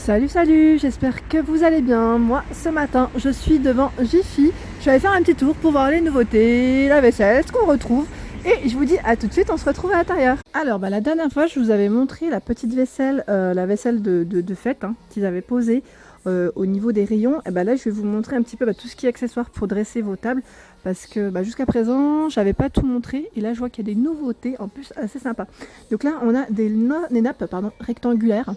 Salut, salut, j'espère que vous allez bien. Moi, ce matin, je suis devant Jiffy. Je vais aller faire un petit tour pour voir les nouveautés, la vaisselle, ce qu'on retrouve. Et je vous dis à tout de suite, on se retrouve à l'intérieur. Alors, la dernière fois, je vous avais montré la petite vaisselle, la vaisselle de fête qu'ils avaient posée au niveau des rayons. Et là, je vais vous montrer un petit peu tout ce qui est accessoires pour dresser vos tables. Parce que jusqu'à présent, je n'avais pas tout montré. Et là, je vois qu'il y a des nouveautés, en plus, assez sympas. Donc là, on a des nappes rectangulaires.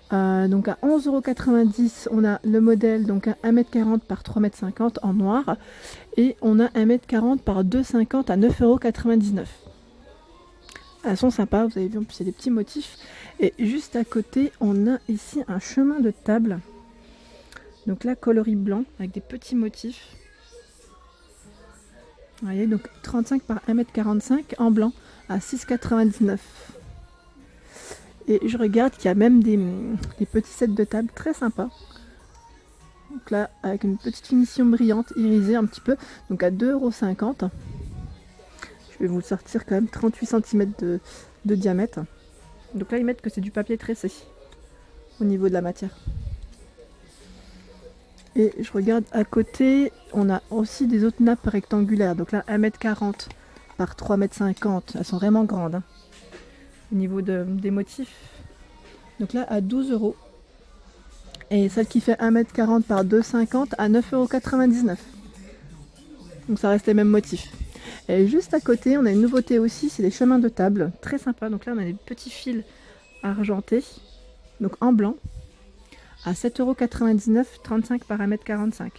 Donc à 11,90 €, on a le modèle donc à 1,40 m par 3,50 m en noir. Et on a 1,40 m par 2,50 m à 9,99 €. Elles sont sympas, vous avez vu, en plus c'est des petits motifs. Et juste à côté, on a ici un chemin de table. Donc là, coloris blanc avec des petits motifs. Vous voyez, donc 35 par 1,45 m en blanc à 6,99 €. Et je regarde qu'il y a même des petits sets de table très sympas. Donc là, avec une petite finition brillante, irisée un petit peu. Donc à 2,50 €. Je vais vous sortir quand même 38 cm de diamètre. Donc là, ils mettent que c'est du papier tressé au niveau de la matière. Et je regarde à côté, on a aussi des autres nappes rectangulaires. Donc là, 1,40 m par 3,50 m. Elles sont vraiment grandes. Au niveau des motifs. Donc là à 12 €. Et celle qui fait 1,40 m par 2,50 m à 9,99 €. Donc ça reste les mêmes motifs. Et juste à côté, on a une nouveauté aussi, c'est des chemins de table. Très sympa. Donc là on a des petits fils argentés. Donc en blanc. À 7,99 €, 35 par 1,45 m.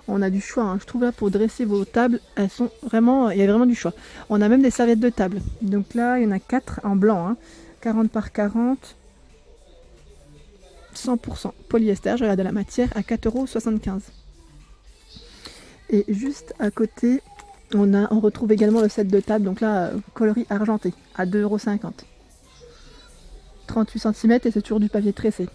On a du choix, je trouve là pour dresser vos tables, elles sont vraiment, il y a vraiment du choix. On a même des serviettes de table. Donc là, il y en a 4 en blanc, 40 par 40, 100% polyester, je regarde la matière, à 4,75 €. Et juste à côté, on retrouve également le set de table, donc là, coloris argenté, à 2,50 €. 38 cm et c'est toujours du papier tressé.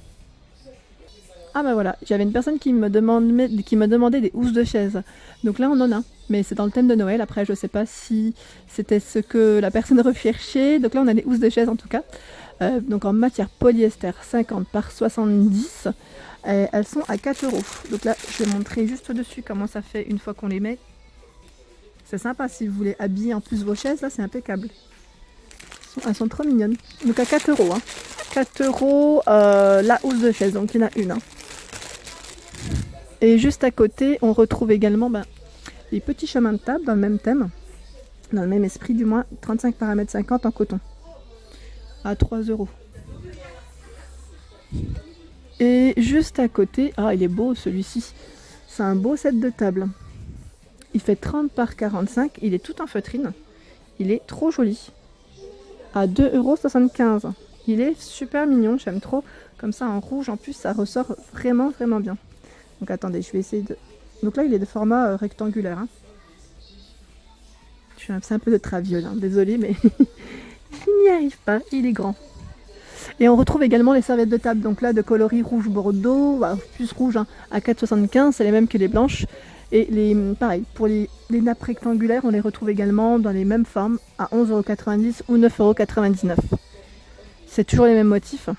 Ah voilà, j'avais une personne qui me demandait des housses de chaise. Donc là on en a, mais c'est dans le thème de Noël. Après je sais pas si c'était ce que la personne recherchait. Donc là on a des housses de chaise en tout cas. Donc en matière polyester 50 par 70. Elles sont à 4 €. Donc là je vais montrer juste au-dessus comment ça fait une fois qu'on les met. C'est sympa si vous voulez habiller en plus vos chaises, là c'est impeccable. Elles sont trop mignonnes. Donc à 4 €. 4 € la housse de chaise, donc il y en a une. Et juste à côté, on retrouve également les petits chemins de table dans le même thème, dans le même esprit du moins, 35 par 1,50 m en coton, à 3 €. Et juste à côté, il est beau celui-ci, c'est un beau set de table. Il fait 30 par 45, il est tout en feutrine, il est trop joli, à 2,75 €. Il est super mignon, j'aime trop, comme ça en rouge en plus, ça ressort vraiment vraiment bien. Donc attendez, je vais essayer de... Donc là, il est de format rectangulaire. C'est un peu de traviole, désolé, mais il n'y arrive pas, il est grand. Et on retrouve également les serviettes de table, donc là, de coloris rouge bordeaux, plus rouge, à 4,75 €, c'est les mêmes que les blanches. Et pareil, pour les nappes rectangulaires, on les retrouve également dans les mêmes formes, à 11,90 € ou 9,99 €. C'est toujours les mêmes motifs.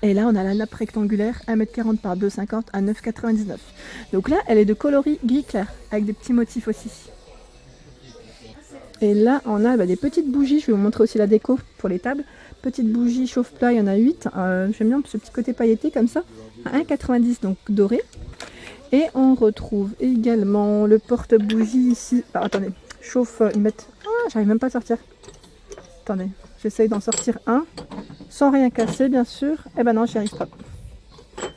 Et là, on a la nappe rectangulaire, 1,40 m par 2,50 m à 9,99 €. Donc là, elle est de coloris gris clair, avec des petits motifs aussi. Et là, on a des petites bougies. Je vais vous montrer aussi la déco pour les tables. Petites bougies chauffe-plat, il y en a 8. J'aime bien ce petit côté pailleté comme ça, à 1,90 €, donc doré. Et on retrouve également le porte-bougie ici. Attendez, chauffe, ils mettent... j'arrive même pas à sortir. Attendez, j'essaye d'en sortir un. Sans rien casser, bien sûr. Non, j'y arrive pas.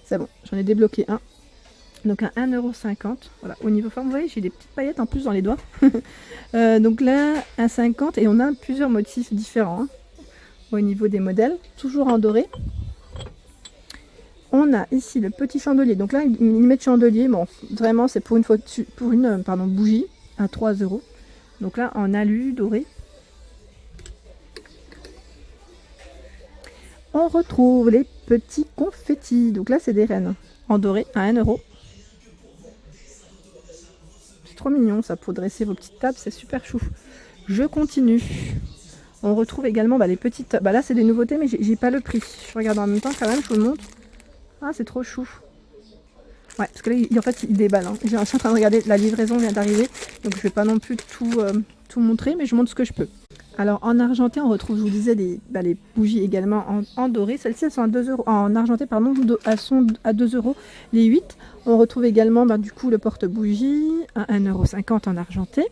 C'est bon, j'en ai débloqué un. Donc à 1,50 €. Voilà, au niveau forme, vous voyez, j'ai des petites paillettes en plus dans les doigts. Donc là, 1,50 € et on a plusieurs motifs différents au niveau des modèles. Toujours en doré. On a ici le petit chandelier. Donc là, ils mettent chandelier. Bon, vraiment, c'est pour une bougie à 3 €. Donc là, en alu doré. On retrouve les petits confettis. Donc là, c'est des rennes en doré à 1 €. C'est trop mignon ça pour dresser vos petites tables, c'est super chou. Je continue. On retrouve également les petites... là c'est des nouveautés mais j'ai pas le prix. Je regarde en même temps quand même, je vous le montre. Ah c'est trop chou. Ouais, parce que là en fait il déballe. Hein. Je suis en train de regarder, la livraison vient d'arriver. Donc je vais pas non plus tout montrer, mais je montre ce que je peux. Alors en argenté, on retrouve, je vous disais, les bougies également en doré. Celles-ci, elles sont à 2 euros. En argenté, pardon, elles sont à 2 euros les 8. On retrouve également du coup le porte-bougie à 1,50 € en argenté.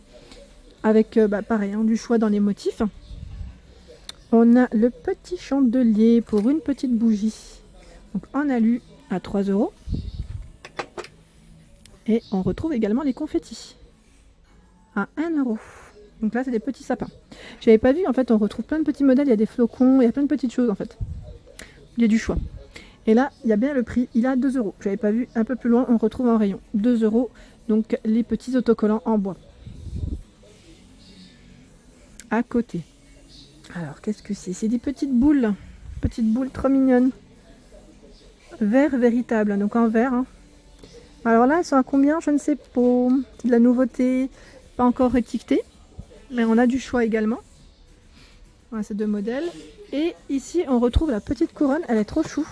Avec pareil, hein, du choix dans les motifs. On a le petit chandelier pour une petite bougie. Donc en alu à 3 euros. Et on retrouve également les confettis à 1 €. Donc là, c'est des petits sapins. J'avais pas vu, en fait, on retrouve plein de petits modèles. Il y a des flocons, il y a plein de petites choses, en fait. Il y a du choix. Et là, il y a bien le prix. Il est à 2 €. J'avais pas vu. Un peu plus loin, on retrouve en rayon 2 €. Donc les petits autocollants en bois. À côté. Alors, qu'est-ce que c'est? C'est des petites boules. Petites boules trop mignonnes. Verre véritable, donc en verre. Hein. Alors là, elles sont à combien? Je ne sais pas. C'est de la nouveauté, pas encore étiquetée. Mais on a du choix également. Voilà, ces deux modèles. Et ici, on retrouve la petite couronne. Elle est trop chou.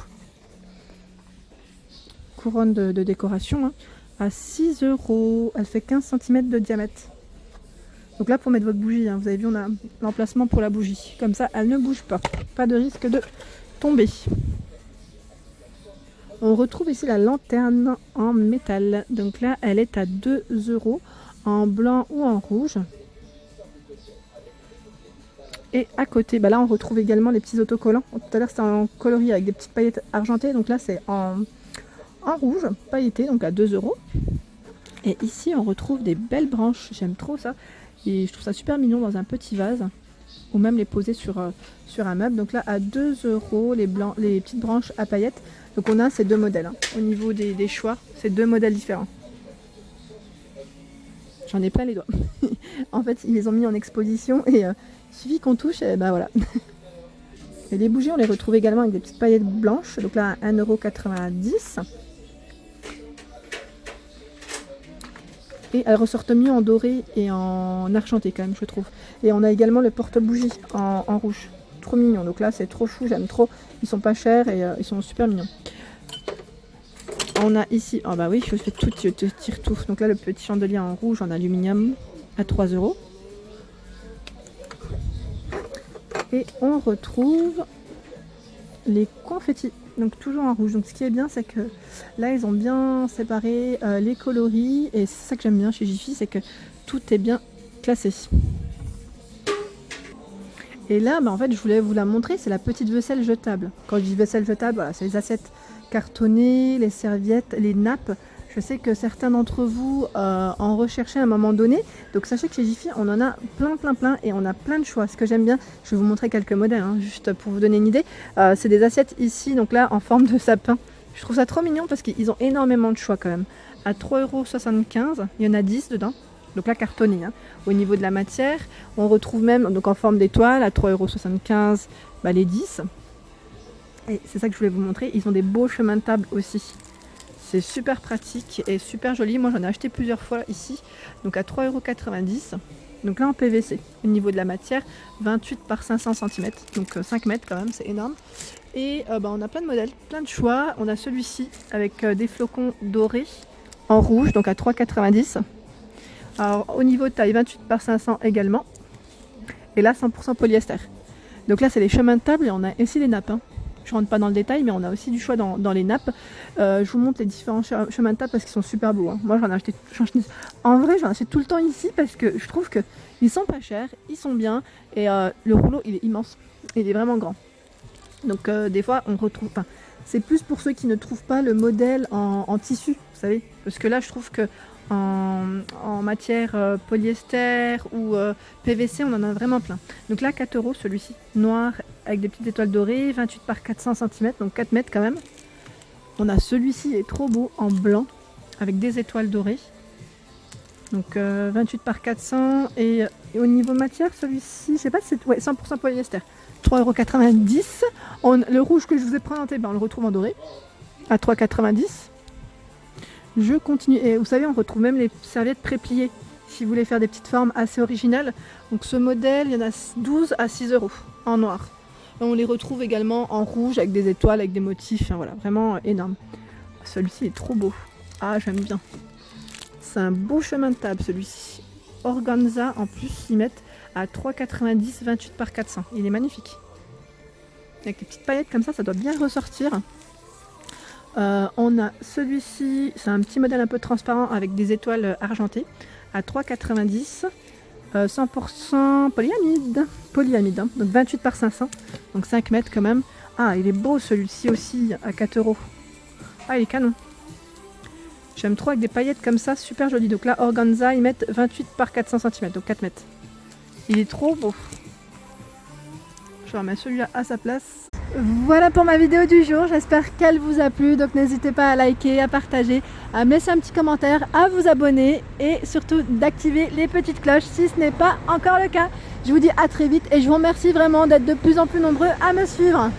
Couronne de décoration. Hein, à 6 €. Elle fait 15 cm de diamètre. Donc là, pour mettre votre bougie, hein, vous avez vu, on a l'emplacement pour la bougie. Comme ça, elle ne bouge pas. Pas de risque de tomber. On retrouve ici la lanterne en métal. Donc là, elle est à 2 € en blanc ou en rouge. Et à côté, là, on retrouve également les petits autocollants. Tout à l'heure, c'était en coloris avec des petites paillettes argentées. Donc là, c'est en rouge, pailleté, donc à 2 €. Et ici, on retrouve des belles branches. J'aime trop ça. Et je trouve ça super mignon dans un petit vase. Ou même les poser sur un meuble. Donc là, à 2 € les petites branches à paillettes. Donc on a ces deux modèles. Hein. Au niveau des choix, c'est deux modèles différents. J'en ai plein les doigts. En fait, ils les ont mis en exposition et il suffit qu'on touche, et voilà. Et les bougies, on les retrouve également avec des petites paillettes blanches. Donc là, à 1,90 €. Et elles ressortent mieux en doré et en argenté quand même, je trouve. Et on a également le porte-bougie en rouge. Trop mignon. Donc là, c'est trop chou, j'aime trop. Ils sont pas chers et ils sont super mignons. On a ici, oui, je fais tout, je te tire tout. Donc là, le petit chandelier en rouge en aluminium à 3 €. Et on retrouve les confettis. Donc toujours en rouge. Donc ce qui est bien, c'est que là, ils ont bien séparé les coloris. Et c'est ça que j'aime bien chez Jiffy, c'est que tout est bien classé. Et là, en fait, je voulais vous la montrer, c'est la petite vaisselle jetable. Quand je dis vaisselle jetable, voilà, c'est les assiettes cartonnées, les serviettes, les nappes. Je sais que certains d'entre vous en recherchaient à un moment donné. Donc sachez que chez Jiffy, on en a plein et on a plein de choix. Ce que j'aime bien, je vais vous montrer quelques modèles, hein, juste pour vous donner une idée. C'est des assiettes ici, donc là, en forme de sapin. Je trouve ça trop mignon parce qu'ils ont énormément de choix quand même. À 3,75 €, il y en a 10 dedans. Donc là, cartonné. Hein. Au niveau de la matière, on retrouve même donc en forme d'étoile à 3,75 €, les 10. Et c'est ça que je voulais vous montrer. Ils ont des beaux chemins de table aussi. C'est super pratique et super joli. Moi, j'en ai acheté plusieurs fois ici. Donc à 3,90 €. Donc là, en PVC. Au niveau de la matière, 28 par 500 cm. Donc 5 mètres quand même, c'est énorme. Et on a plein de modèles, plein de choix. On a celui-ci avec des flocons dorés en rouge, donc à 3,90 €. Alors au niveau de taille, 28 par 500 également. Et là, 100% polyester. Donc là, c'est les chemins de table et on a ici les nappes. Hein. Je rentre pas dans le détail, mais on a aussi du choix dans les nappes. Je vous montre les différents chemins de table parce qu'ils sont super beaux. Hein. Moi, j'en ai acheté. En vrai, j'en achète tout le temps ici parce que je trouve qu'ils sont pas chers, ils sont bien et le rouleau, il est immense. Il est vraiment grand. Donc des fois, on retrouve. C'est plus pour ceux qui ne trouvent pas le modèle en tissu, vous savez. Parce que là, je trouve que en matière polyester ou PVC, on en a vraiment plein. Donc là, 4 € celui-ci, noir avec des petites étoiles dorées, 28 par 400 cm, donc 4 mètres quand même. On a celui-ci, il est trop beau, en blanc, avec des étoiles dorées. Donc 28 par 400 et au niveau matière, celui-ci, je sais pas si c'est 100% polyester. 3,90 €. Le rouge que je vous ai présenté, on le retrouve en doré, à 3,90 €. Je continue. Et vous savez, on retrouve même les serviettes prépliées. si vous voulez faire des petites formes assez originales. Donc ce modèle, il y en a 12 à 6 € en noir. Et on les retrouve également en rouge avec des étoiles, avec des motifs, enfin, voilà, vraiment énorme. Celui-ci est trop beau. Ah, j'aime bien. C'est un beau chemin de table celui-ci. Organza en plus, ils mettent à 3,90 28 par 400. Il est magnifique. Avec des petites paillettes comme ça doit bien ressortir. On a celui-ci, c'est un petit modèle un peu transparent avec des étoiles argentées à 3,90 100% polyamide hein, donc 28 par 500, donc 5 mètres quand même. Ah, il est beau celui-ci aussi à 4 €. Ah, il est canon. J'aime trop avec des paillettes comme ça, super joli. Donc là, Organza, ils mettent 28 par 400 cm, donc 4 mètres. Il est trop beau. Je remets celui-là à sa place. Voilà pour ma vidéo du jour, j'espère qu'elle vous a plu, donc n'hésitez pas à liker, à partager, à me laisser un petit commentaire, à vous abonner et surtout d'activer les petites cloches si ce n'est pas encore le cas. Je vous dis à très vite et je vous remercie vraiment d'être de plus en plus nombreux à me suivre.